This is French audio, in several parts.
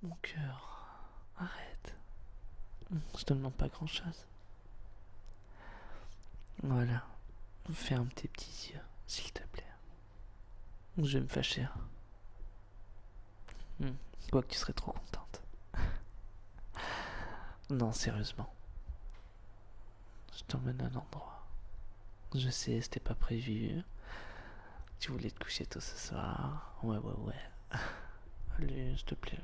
Mon cœur, arrête. Je te demande pas grand-chose. Voilà, ferme tes petits yeux, s'il te plaît. Je vais me fâcher. Quoi que tu serais trop contente. Non, sérieusement. Je t'emmène à un endroit. Je sais, c'était pas prévu. Tu voulais te coucher tôt ce soir. Ouais. Allez, s'il te plaît.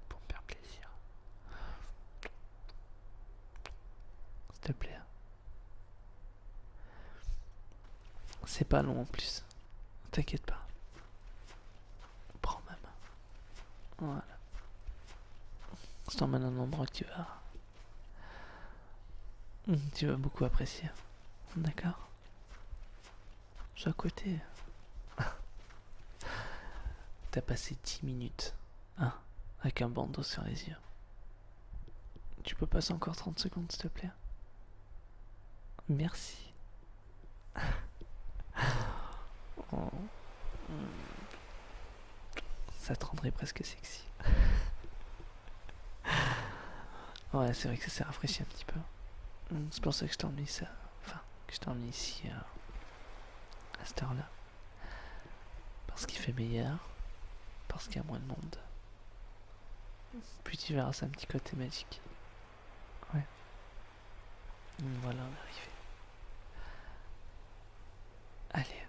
Pour me faire plaisir. S'il te plaît. C'est pas long en plus. T'inquiète pas. Prends ma main. Voilà. Je t'emmène à un endroit que tu vas beaucoup apprécier. D'accord? Je suis à côté. T'as passé 10 minutes. Avec un bandeau sur les yeux. Tu peux passer encore 30 secondes, s'il te plaît? Merci. Oh. Ça te rendrait presque sexy. Ouais, c'est vrai que ça s'est rafraîchi un petit peu. C'est pour ça que je t'ai emmené ça. Enfin, que je t'ai emmené ici à cette heure-là. Parce qu'il fait meilleur. Parce qu'il y a moins de monde. Puis tu verras, c'est un petit côté magique. Ouais. Voilà, on est arrivé. Allez,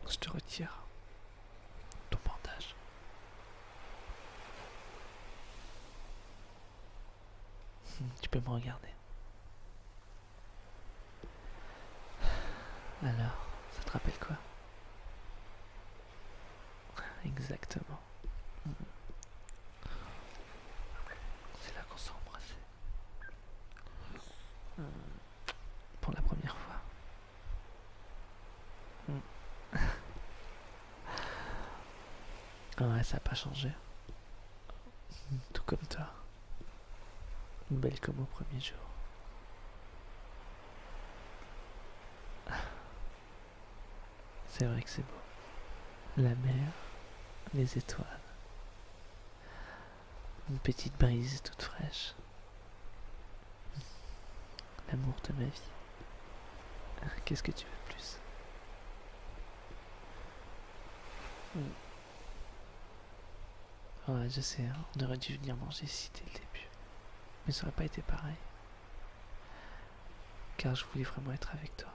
je te retire ton bandage. Tu peux me regarder. Alors, ça te rappelle quoi? Exactement. C'est là qu'on s'est embrassé. Pour la première fois. Ouais, ça n'a pas changé. Tout comme toi. Belle comme au premier jour. C'est vrai que c'est beau. La mer, les étoiles. Une petite brise toute fraîche. L'amour de ma vie. Qu'est-ce que tu veux de plus? Ouais, je sais, hein, on aurait dû venir manger ici dès le début. Mais ça aurait pas été pareil. Car je voulais vraiment être avec toi.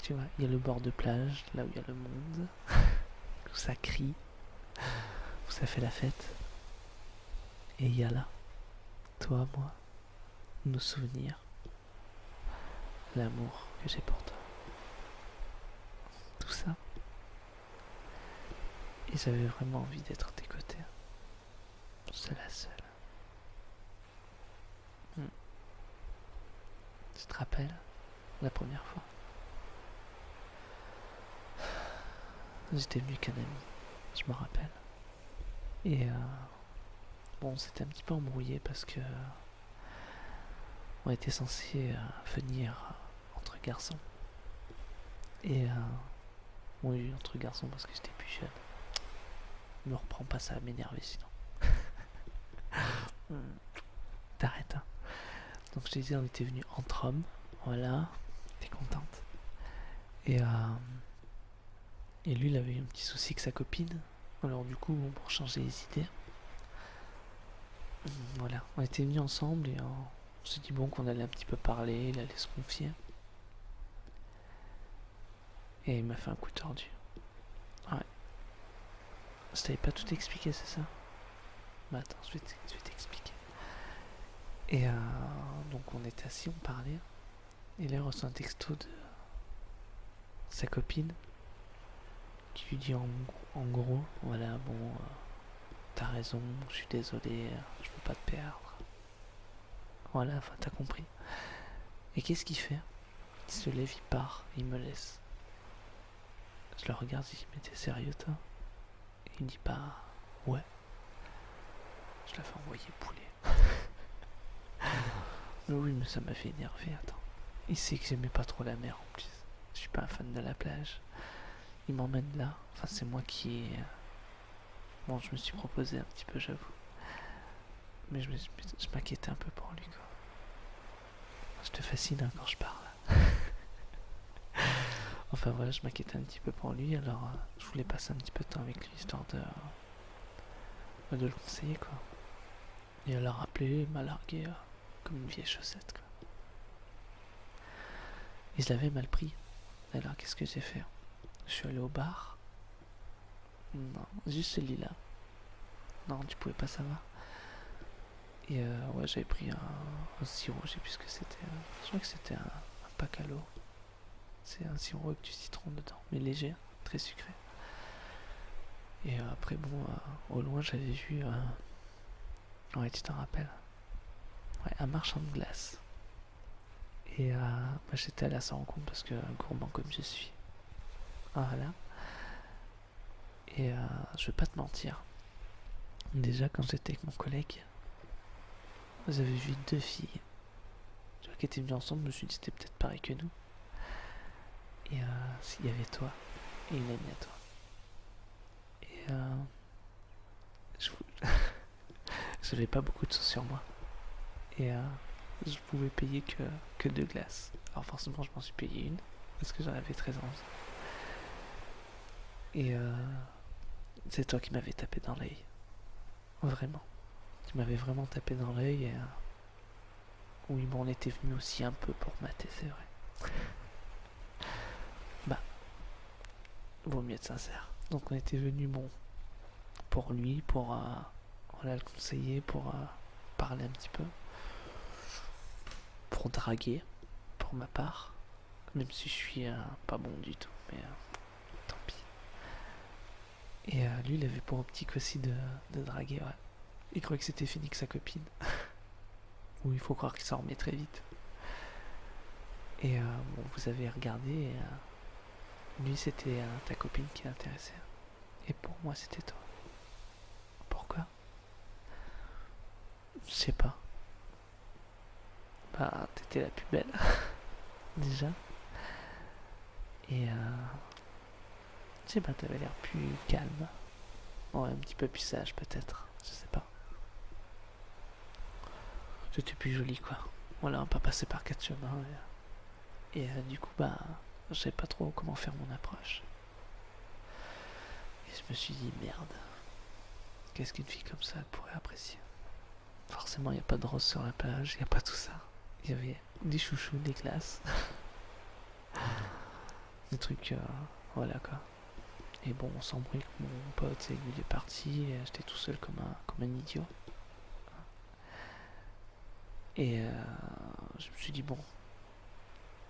Tu vois, il y a le bord de plage, là où il y a le monde, où ça crie, où ça fait la fête. Et il y a là, toi, moi, nos souvenirs, l'amour que j'ai pour toi. Tout ça. Et j'avais vraiment envie d'être à tes côtés. Seule à seule. Tu te rappelles la première fois? J'étais venu qu'un ami, je me rappelle. Et bon, c'était un petit peu embrouillé parce que on était censé venir entre garçons. Et oui, entre garçons parce que j'étais plus jeune. Me reprends pas, ça va m'énerver sinon. T'arrêtes, hein. Donc je te disais, on était venus entre hommes. Voilà, t'es contente. Et lui, il avait eu un petit souci avec sa copine. Alors du coup, bon, pour changer les idées, voilà, on était venus ensemble et on s'est dit bon qu'on allait un petit peu parler, il allait se confier. Et il m'a fait un coup tordu. Ouais. Je t'avais pas tout expliqué, c'est ça? Bah attends, je vais t'expliquer. Et donc on était assis, on parlait. Et là, il reçoit un texto de sa copine qui lui dit en gros, voilà, bon, t'as raison, je suis désolé, je veux pas te perdre. Voilà, enfin t'as compris. Et qu'est-ce qu'il fait? Il se lève, il part, il me laisse. Je le regarde, je dis mais t'es sérieux toi? Et il me dit bah ouais. Je la fais envoyer poulet. Mais oui, mais ça m'a fait énerver, attends. Il sait que j'aimais pas trop la mer en plus. Je suis pas un fan de la plage. Il m'emmène là. Enfin, c'est moi qui ai Bon, je me suis proposé un petit peu, j'avoue. Mais je m'inquiétais un peu pour lui, quoi. Je te fascine hein, quand je parle. Enfin voilà, je m'inquiétais un petit peu pour lui, alors je voulais passer un petit peu de temps avec lui, histoire de le conseiller, quoi. Et elle a rappelé, il m'a largué comme une vieille chaussette, quoi. Et je l'avais mal pris. Alors qu'est-ce que j'ai fait? Je suis allé au bar. Non, juste celui-là. Non, tu pouvais pas savoir. Et ouais, j'avais pris un sirop, je sais plus ce que c'était. Je crois que c'était un pacalo. C'est un sirop avec du citron dedans, mais léger, très sucré. Et après, bon, au loin, j'avais vu. Ouais, tu t'en rappelles? Ouais, un marchand de glace. Et moi, j'étais allé à sa rencontre parce que gourmand comme je suis. Voilà. Et je vais pas te mentir. Déjà, quand j'étais avec mon collègue, j'avais vu deux filles. Tu vois, qui étaient venues ensemble, je me suis dit c'était peut-être pareil que nous. Et s'il y avait toi et une amie à toi. Et je j'avais pas beaucoup de sous sur moi. Et je pouvais payer que deux glaces. Alors forcément, je m'en suis payé une parce que j'en avais très envie. Et c'est toi qui m'avais tapé dans l'œil. Vraiment. Tu m'avais vraiment tapé dans l'œil et oui, bon, on était venu aussi un peu pour mater, c'est vrai. Bah, vaut mieux être sincère. Donc on était venu, bon, pour lui, pour voilà, le conseiller, pour parler un petit peu, pour draguer, pour ma part, même si je suis pas bon du tout, mais tant pis. Et lui, il avait pour optique aussi de draguer, ouais. Il croyait que c'était fini que sa copine. Ou il faut croire qu'il s'en remet très vite. Et bon, vous avez regardé, et lui, c'était ta copine qui l'intéressait. Et pour moi, c'était toi. Pourquoi? Je sais pas. Bah, t'étais la plus belle, déjà. Et je sais pas, t'avais l'air plus calme. Ouais, un petit peu plus sage, peut-être. Je sais pas. T'étais plus jolie, quoi. Voilà, on va pas passer par quatre chemins. Et du coup, bah, je savais pas trop comment faire mon approche. Et je me suis dit, merde. Qu'est-ce qu'une fille comme ça elle pourrait apprécier? Forcément, il n'y a pas de rose sur la plage, il n'y a pas tout ça. Il y avait des chouchous, des glaces, des trucs, voilà quoi. Et bon, on s'embrouille avec mon pote, et lui il est parti, et j'étais tout seul comme un idiot. Et je me suis dit, bon,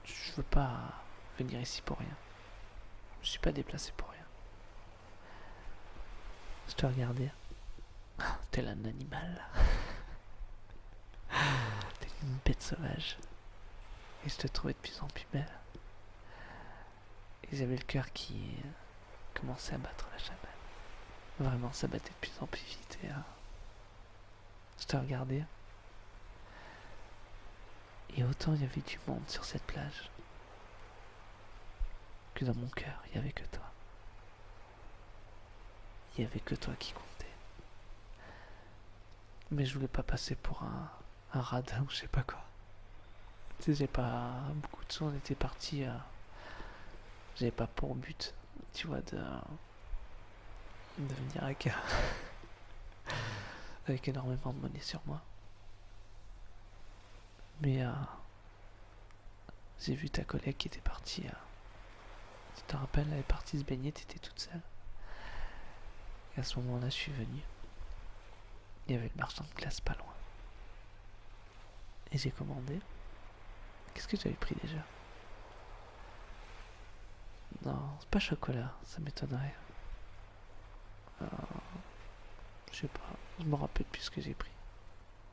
je veux pas venir ici pour rien. Je suis pas déplacé pour rien. Je te regardais, tel un animal, tel une bête sauvage. Et je te trouvais de plus en plus belle. Et j'avais le cœur qui commençait à battre la chamade. Vraiment, ça battait de plus en plus vite. Et je te regardais. Et autant il y avait du monde sur cette plage, que dans mon cœur, il n'y avait que toi. Il n'y avait que toi qui comptait. Mais je voulais pas passer pour un radin ou je sais pas quoi. Tu sais, j'ai pas beaucoup de sous, on était partis. J'avais pas pour but, tu vois, de venir avec énormément de monnaie sur moi. Mais j'ai vu ta collègue qui était partie. Tu te rappelles, elle est partie se baigner, t'étais toute seule. Et à ce moment-là, je suis venu. Il y avait le marchand de glace pas loin. Et j'ai commandé. Qu'est-ce que j'avais pris déjà? Non, c'est pas chocolat, ça m'étonnerait. Je sais pas, je me rappelle plus ce que j'ai pris.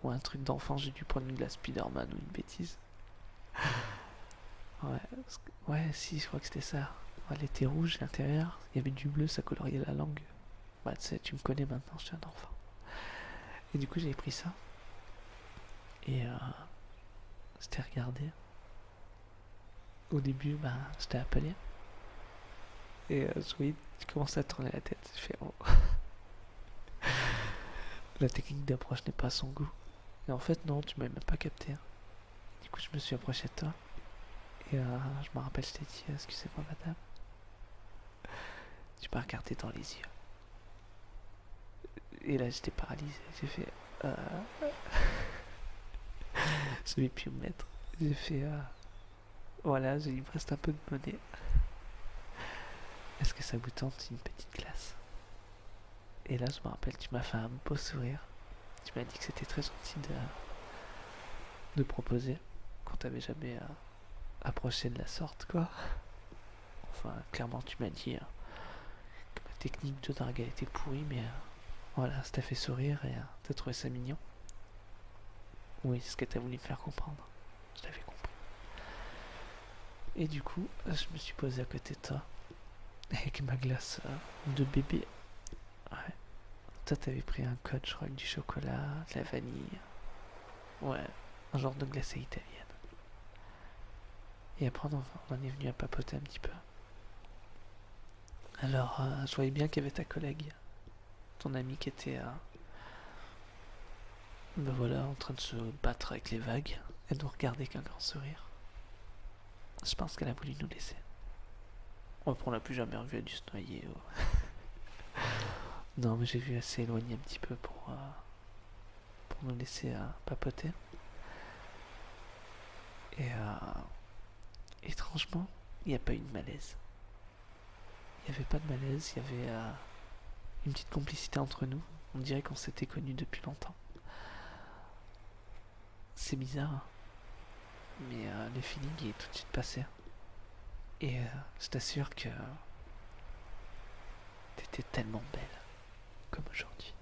Ou un truc d'enfant, j'ai dû prendre une glace Spiderman ou une bêtise. Ouais, ouais, si, je crois que c'était ça. Ouais, elle était rouge à l'intérieur, il y avait du bleu, ça coloriait la langue. Bah, tu sais, tu me connais maintenant, je suis un enfant. Et du coup, j'ai pris ça. Et je t'ai regardé. Au début, bah, je t'ai appelé. Et je voyais, tu commençais à tourner la tête. Je fais, oh. La technique d'approche n'est pas à son goût. Et en fait, non, tu m'avais même pas capté, hein. Du coup, je me suis approché de toi. Et je me rappelle, je t'ai dit, excusez-moi, madame. Tu m'as regardé dans les yeux. Et là, j'étais paralysé. J'ai fait. Euh... Je savais plus où me mettre. J'ai fait. Voilà, il me reste un peu de monnaie. Est-ce que ça vous tente une petite glace? Et là, je me rappelle, tu m'as fait un beau sourire. Tu m'as dit que c'était très gentil de proposer. Quand t'avais jamais approché de la sorte, quoi. Enfin, clairement, tu m'as dit que ma technique de drague a été pourrie, mais voilà, ça t'a fait sourire et t'as trouvé ça mignon. Oui, c'est ce que t'as voulu me faire comprendre. Je l'avais compris. Et du coup, je me suis posé à côté de toi, avec ma glace de bébé. Ouais. Toi, t'avais pris un code, je crois, avec du chocolat, de la vanille. Ouais, un genre de glacée italienne. Et après, on en est venu à papoter un petit peu. Alors, je voyais bien qu'il y avait ta collègue, ton amie qui était, ben voilà, en train de se battre avec les vagues et de nous regarder avec un grand sourire. Je pense qu'elle a voulu nous laisser. On l'a plus jamais revu, elle a dû se noyer. Non, mais j'ai vu elle s'est éloigner un petit peu pour nous laisser papoter. Et étrangement, il n'y a pas eu de malaise. Il n'y avait pas de malaise, il y avait une petite complicité entre nous. On dirait qu'on s'était connus depuis longtemps. C'est bizarre, mais le feeling est tout de suite passé. Et je t'assure que t'étais tellement belle, comme aujourd'hui,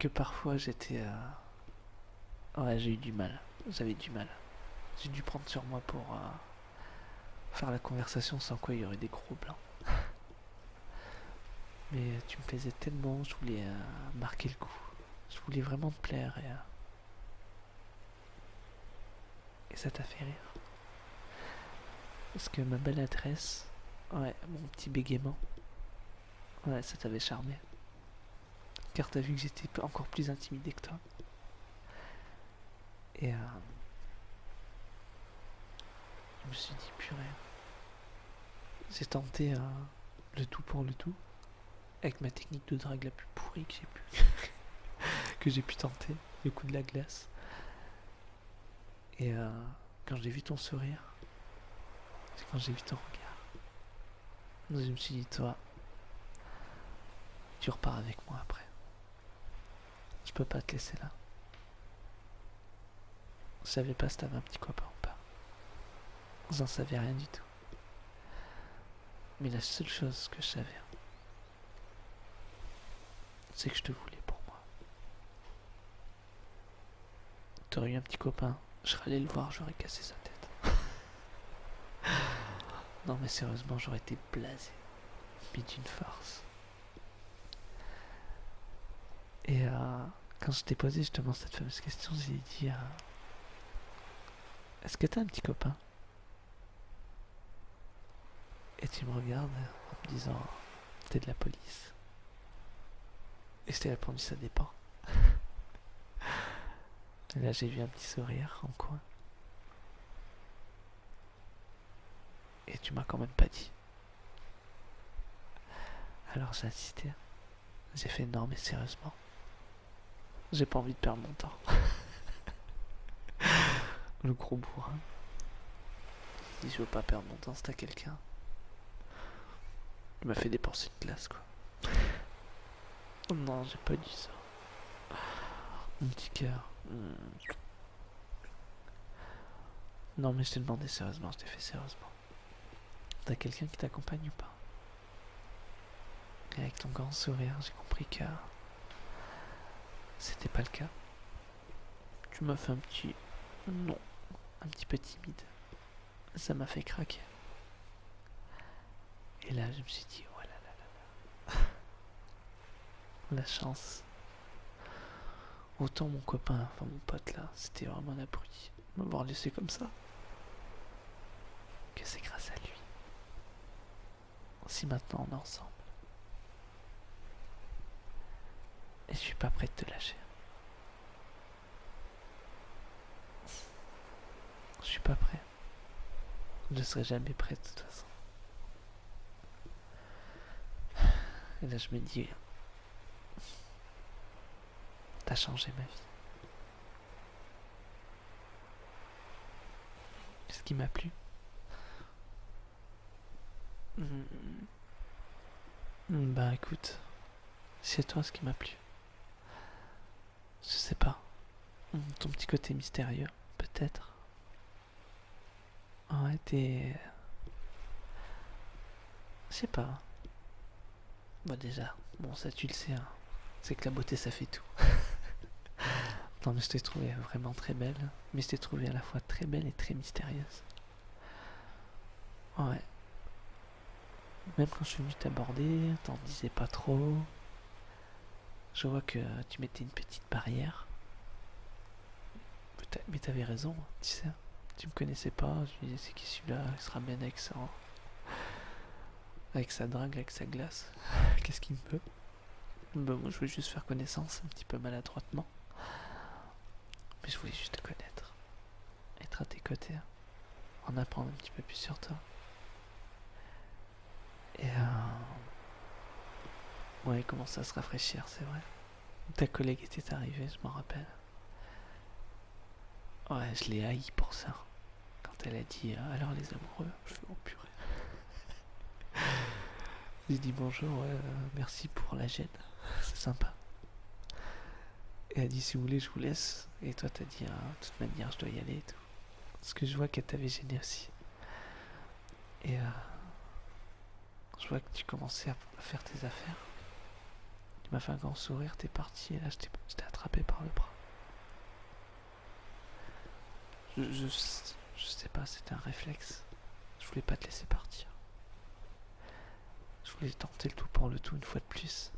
que parfois j'étais... Ouais, j'ai eu du mal. J'avais du mal. J'ai dû prendre sur moi pour faire la conversation sans quoi il y aurait des gros blancs. Mais tu me plaisais tellement, je voulais marquer le coup. Je voulais vraiment te plaire et ça t'a fait rire. Parce que ma belle adresse, ouais, mon petit bégaiement, ouais, ça t'avait charmé. Car t'as vu que j'étais encore plus intimidé que toi. Et je me suis dit, purée, j'ai tenté le tout pour le tout, avec ma technique de drague la plus pourrie que j'ai pu tenter, le coup de la glace. Et quand j'ai vu ton sourire, quand j'ai vu ton regard, je me suis dit, toi, tu repars avec moi après. Je peux pas te laisser là. Je savais pas si t'avais un petit copain ou pas. J'en savais rien du tout. Mais la seule chose que je savais, c'est que je te voulais pour moi. T'aurais eu un petit copain, je serais allé le voir, j'aurais cassé sa tête. Non mais sérieusement, j'aurais été blasé. Mais d'une farce. Et quand je t'ai posé justement cette fameuse question, j'ai dit est-ce que t'as un petit copain? Et tu me regardes en me disant t'es de la police. Et je t'ai répondu ça dépend. Et là j'ai vu un petit sourire en coin. Et tu m'as quand même pas dit. Alors j'ai insisté. J'ai fait non mais sérieusement. J'ai pas envie de perdre mon temps. Le gros bourrin. Il dit je veux pas perdre mon temps, c'est à quelqu'un. Il m'a fait dépenser une glace quoi. Oh non, j'ai pas dit ça. Mon petit cœur. Non mais je t'ai demandé sérieusement, je t'ai fait sérieusement. T'as quelqu'un qui t'accompagne ou pas? Et avec ton grand sourire, j'ai compris que c'était pas le cas. Tu m'as fait un petit... Non, un petit peu timide. Ça m'a fait craquer. Et là, je me suis dit, oh là là là là. La chance. Autant mon copain, enfin mon pote là, c'était vraiment un abruti. M'avoir laissé comme ça. Que c'est grâce à lui. Si maintenant on est ensemble. Et je suis pas prêt de te lâcher. Je suis pas prêt. Je serai jamais prêt de toute façon. Et là je me dis, t'as changé ma vie. Ce qui m'a plu. Bah écoute, c'est toi ce qui m'a plu. Je sais pas. Ton petit côté mystérieux, peut-être. Ouais, t'es... Je sais pas. Bah déjà, bon ça tu le sais, hein. C'est que la beauté ça fait tout. Non mais je t'ai trouvé vraiment très belle. Mais je t'ai trouvé à la fois très belle et très mystérieuse. Ouais. Même quand je suis venu t'aborder, t'en disais pas trop. Je vois que tu mettais une petite barrière. Mais t'avais raison, tu sais. Tu me connaissais pas, je me disais c'est qui celui-là, il se ramène avec sa drague, avec sa glace. Qu'est-ce qu'il me veut? Bah moi je voulais juste faire connaissance, un petit peu maladroitement. Mais je voulais juste te connaître. Être à tes côtés. En apprendre un petit peu plus sur toi. Et ouais, il commence à se rafraîchir, c'est vrai. Ta collègue était arrivée, je m'en rappelle. Ouais, je l'ai haï pour ça. Quand elle a dit alors les amoureux, je fais oh purée. J'ai dit bonjour, merci pour la gêne, c'est sympa. Et elle a dit si vous voulez je vous laisse. Et toi t'as dit de toute manière je dois y aller et tout. Parce que je vois qu'elle t'avait gêné aussi. Et je vois que tu commençais à faire tes affaires. Tu m'as fait un grand sourire, t'es parti et là je t'ai attrapé par le bras. Je sais pas, c'était un réflexe. Je voulais pas te laisser partir. Je voulais tenter le tout pour le tout une fois de plus.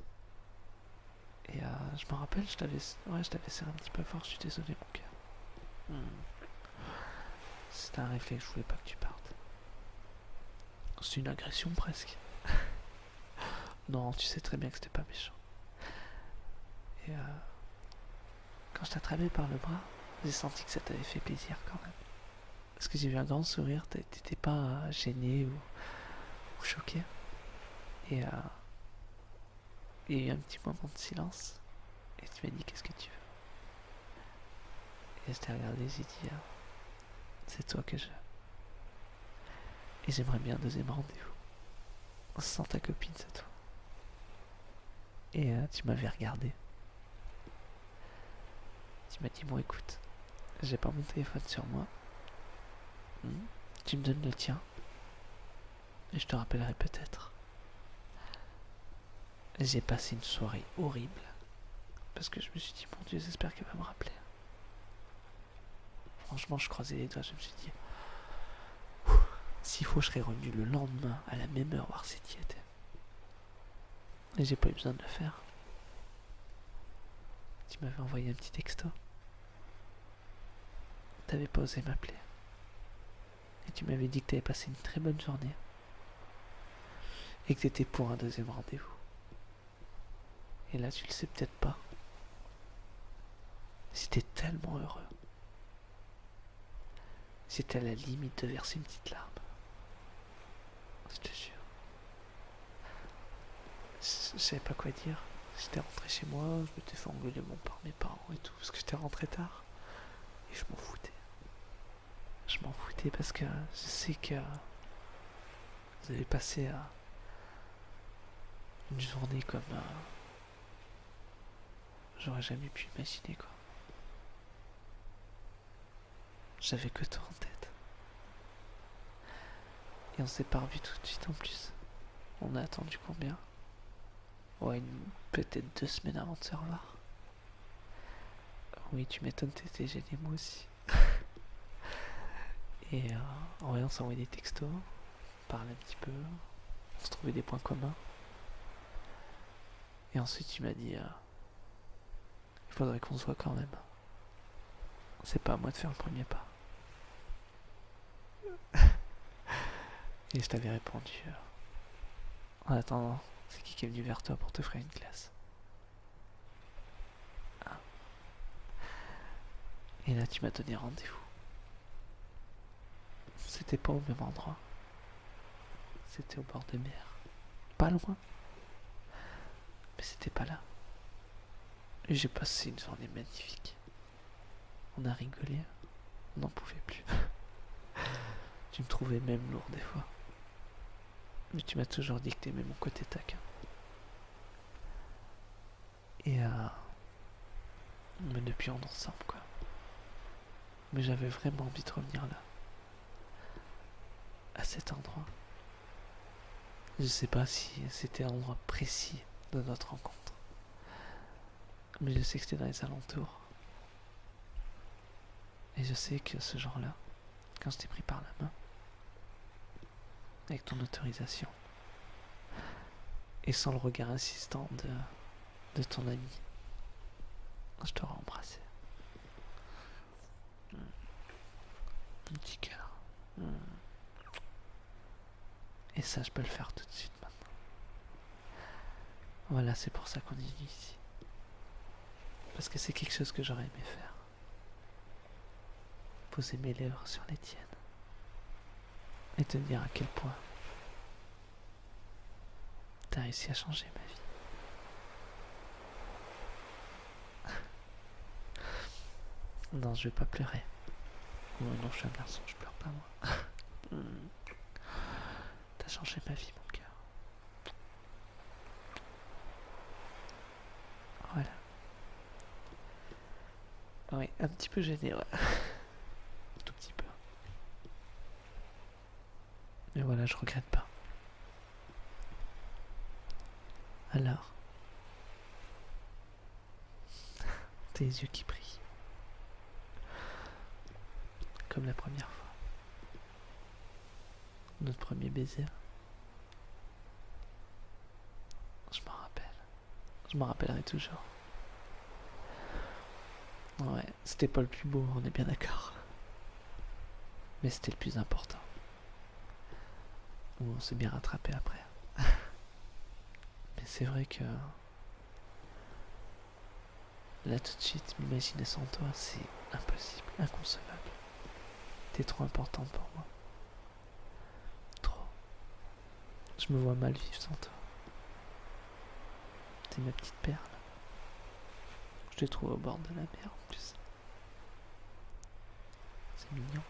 Et je me rappelle, je t'avais serré un petit peu fort, je suis désolé mon cœur. C'était un réflexe, je voulais pas que tu partes. C'est une agression presque. Non, tu sais très bien que c'était pas méchant. Et quand je t'attrapais par le bras, j'ai senti que ça t'avait fait plaisir quand même. Parce que j'ai vu un grand sourire, t'étais pas gêné ou choqué. Et il y a eu un petit moment de silence. Et tu m'as dit qu'est-ce que tu veux. Et je t'ai regardé, j'ai dit c'est toi que je veux. Et j'aimerais bien un deuxième rendez-vous. Sans ta copine cette fois. Et tu m'avais regardé. Tu m'as dit bon écoute, j'ai pas mon téléphone sur moi. Tu me donnes le tien. Et je te rappellerai peut-être. J'ai passé une soirée horrible. Parce que je me suis dit mon Dieu, j'espère qu'elle va me rappeler. Franchement, je croisais les doigts, je me suis dit s'il faut, je serais revenu le lendemain à la même heure voir si t'y étais. Et j'ai pas eu besoin de le faire. Tu m'avais envoyé un petit texto. T'avais pas osé m'appeler. Et tu m'avais dit que t'avais passé une très bonne journée. Et que t'étais pour un deuxième rendez-vous. Et là, tu le sais peut-être pas. J'étais tellement heureux. J'étais à la limite de verser une petite larme. Je te jure. Je savais pas quoi dire. J'étais rentré chez moi, je m'étais fait engueuler par mes parents et tout, parce que j'étais rentré tard. Et je m'en foutais. Je m'en foutais parce que je sais que vous avez passé une journée comme j'aurais jamais pu imaginer quoi. J'avais que toi en tête. Et on s'est pas revu tout de suite en plus. On a attendu combien? Ouais, peut-être 2 semaines avant de se revoir. Oui, tu m'étonnes, t'étais gêné, moi aussi. Et ouais, on s'est envoyé des textos, on parlait un petit peu, on se trouvait des points communs. Et ensuite, tu m'as dit il faudrait qu'on se voit quand même. C'est pas à moi de faire le premier pas. Et je t'avais répondu en attendant, c'est qui est venu vers toi pour te faire une glace? Et là, tu m'as donné rendez-vous. C'était pas au même endroit. C'était au bord de mer. Pas loin. Mais c'était pas là. Et j'ai passé une journée magnifique. On a rigolé. On n'en pouvait plus. Tu me trouvais même lourd des fois. Mais tu m'as toujours dit que t'aimais mon côté taquin. Et mais depuis on est ensemble quoi. Mais j'avais vraiment envie de revenir là. À cet endroit. Je sais pas si c'était l'endroit précis de notre rencontre. Mais je sais que c'était dans les alentours. Et je sais que ce jour-là, quand je t'ai pris par la main, avec ton autorisation, et sans le regard insistant de ton ami, je t'aurais embrassé. Un petit cœur. Et ça, je peux le faire tout de suite maintenant. Voilà, c'est pour ça qu'on est venu ici. Parce que c'est quelque chose que j'aurais aimé faire. Poser mes lèvres sur les tiennes. Et te dire à quel point t'as réussi à changer ma vie. Non, je vais pas pleurer. Oh non, je suis un garçon, je pleure pas moi. T'as changé ma vie, mon cœur. Voilà. Oui, un petit peu gêné, ouais. Tout petit peu. Mais voilà, je regrette pas. Alors, tes yeux qui brillent. Comme la première fois. Notre premier baiser. Je m'en rappelle. Je m'en rappellerai toujours. Ouais, c'était pas le plus beau, on est bien d'accord. Mais c'était le plus important. On s'est bien rattrapé après. Mais c'est vrai que là tout de suite, m'imaginer sans toi, c'est impossible, inconcevable. T'es trop importante pour moi. Trop. Je me vois mal vivre sans toi. T'es ma petite perle. Je te trouve au bord de la mer en plus. C'est mignon.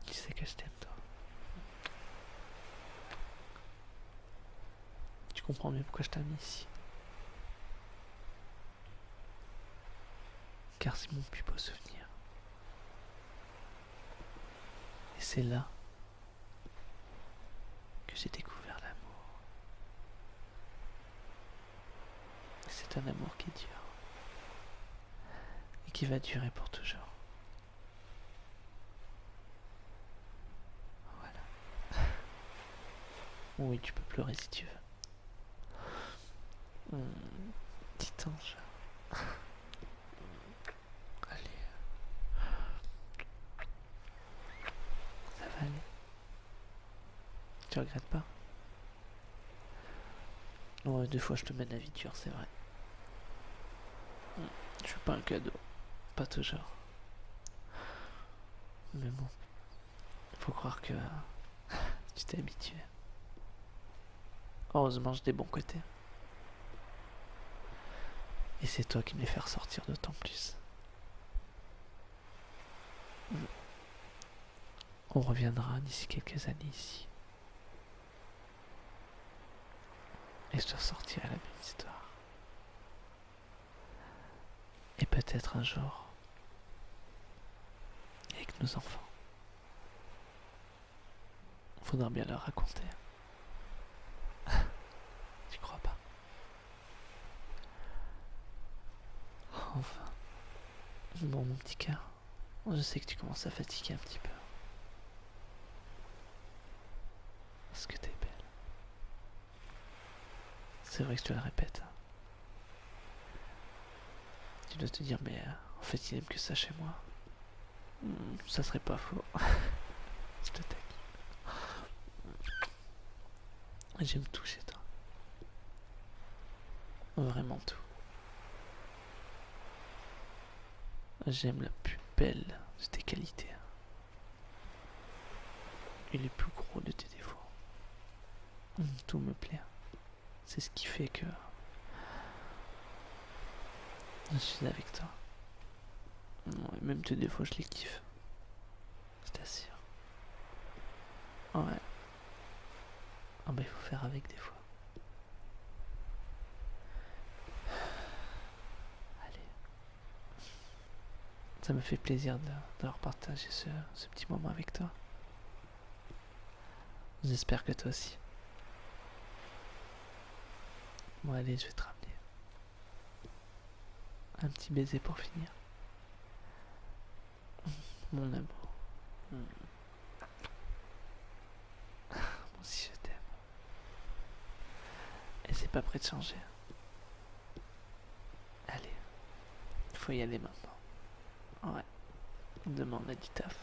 Tu sais que je t'aime toi. Tu comprends mieux pourquoi je t'ai mis ici. Car c'est mon plus beau souvenir. Et c'est là que j'ai découvert l'amour. Et c'est un amour qui dure. Et qui va durer pour toujours. Voilà. Oui, tu peux pleurer si tu veux. Petit ange. Allez. Ça va aller. Tu regrettes pas? Ouais, des fois je te mène la vie dure, c'est vrai. Je suis pas un cadeau. Pas toujours. Mais bon. Faut croire que tu t'es habitué. Heureusement, j'ai des bons côtés. Et c'est toi qui me les fais ressortir d'autant plus. On reviendra d'ici quelques années ici. Et je te ressortirai la même histoire. Et peut-être un jour, avec nos enfants, faudra bien leur raconter. Tu crois pas? Enfin. Bon, mon petit cœur, je sais que tu commences à fatiguer un petit peu. Est-ce que t'es belle? C'est vrai que je te le répète. Tu dois te dire, mais en fait, il aime que ça chez moi. Ça serait pas faux. Je te taquine. J'aime tout chez toi. Vraiment tout. J'aime la plus belle de tes qualités et les plus gros de tes défauts. Tout me plaît. C'est ce qui fait que je suis avec toi. Ouais, même tes défauts, je les kiffe. Je t'assure. Ouais. Ah bah il faut faire avec des fois. Allez. Ça me fait plaisir de repartager ce petit moment avec toi. J'espère que toi aussi. Bon allez, je vais te ramener un petit baiser pour finir. Mon amour. Moi aussi je t'aime. Et c'est pas prêt de changer. Allez, il faut y aller maintenant. Ouais. Demain on a du taf.